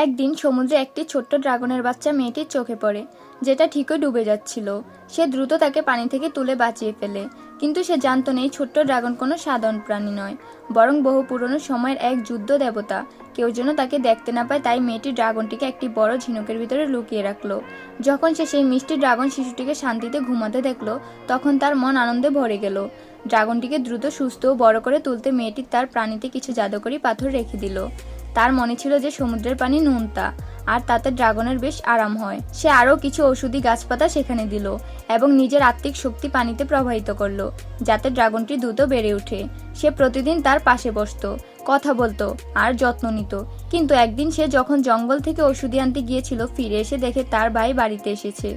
একদিন সমুদ্রে একটি ছোট্ট ড্রাগনের বাচ্চা মেয়েটির চোখে পড়ে, যেটা ঠিকই ডুবে যাচ্ছিল। সে দ্রুত তাকে পানি থেকে তুলে বাঁচিয়ে ফেলে, কিন্তু সে জানতো না এই ছোট্ট ড্রাগন কোনো সাধারণ প্রাণী নয়, বরং বহু পুরনো সময়ের এক যুদ্ধ দেবতা। কেউ যেন তাকে দেখতে না পায়, তাই মেয়েটি ড্রাগনটিকে একটি বড় ঝিনুকের ভিতরে লুকিয়ে রাখলো। যখন সে সেই মিষ্টি ড্রাগন শিশুটিকে শান্তিতে ঘুমাতে দেখলো, তখন তার মন আনন্দে ভরে গেল। ড্রাগনটিকে দ্রুত সুস্থ ও বড় করে তুলতে মেয়েটি তার প্রাণীতে কিছু জাদুকরি পাথর রেখে দিল। তার মনে ছিল যে সমুদ্রের পানি নুনতা, আর তাতে ড্রাগনের বেশ আরাম হয়। সে আরও কিছু ঔষধি গাছপাতা সেখানে দিল এবং নিজের আত্মিক শক্তি পানিতে প্রবাহিত করলো, যাতে ড্রাগনটি দ্রুত বেড়ে ওঠে। সে প্রতিদিন তার পাশে বসতো, কথা বলতো আর যত্ন নিত। কিন্তু একদিন সে যখন জঙ্গল থেকে ওষুধি আনতে গিয়েছিল, ফিরে এসে দেখে তার ভাই বাড়িতে এসেছে।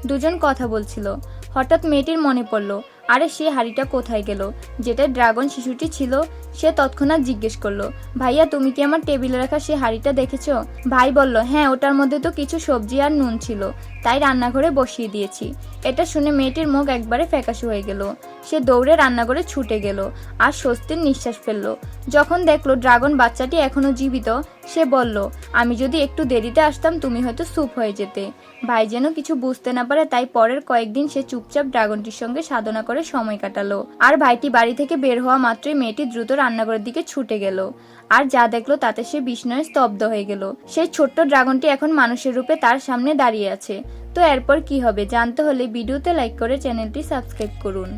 দুজন কথা বলছিল। হঠাৎ মেয়েটির মনে পড়ল, আরে সে হাড়িটা কোথায় গেল, যেটা ড্রাগন শিশুটি ছিল। সে তৎক্ষণাৎ জিজ্ঞেস করলো, ভাইয়া তুমি কি আমার টেবিলে রাখা সে হাড়িটা দেখেছো? ভাই বলল, হ্যাঁ, ওটার মধ্যে তো কিছু সবজি আর নুন ছিল, তাই রান্নাঘরে বসিয়ে দিয়েছি। এটা শুনে মেয়েটির মুখ একবারে ফ্যাকাশে হয়ে গেল। সে দৌড়ে রান্নাঘরে ছুটে গেল আর স্বস্তির নিঃশ্বাস ফেলল। যখন দেখলো ড্রাগন বাচ্চাটি এখনো জীবিত, সে বলল, আমি যদি একটু দেরিতে আসতাম তুমি হয়তো স্যুপ হয়ে যেতে। ভাই যেন কিছু বুঝতে না পারে, তাই পরের কয়েকদিন সে চুপচাপ ড্রাগনটির সঙ্গে সাধনা করে সময় কাটালো। আর ভাইটি বাড়ি থেকে বের হওয়া মাত্রই মেয়েটি দ্রুত রান্নাঘরের দিকে ছুটে গেল। আর যা দেখলো তাতে সে বিস্ময়ে স্তব্ধ হয়ে গেল। সেই ছোট্ট ড্রাগনটি এখন মানুষের রূপে তার সামনে দাঁড়িয়ে আছে। তো এরপর কি হবে জানতে হলে ভিডিওতে লাইক করে চ্যানেলটি সাবস্ক্রাইব করুন।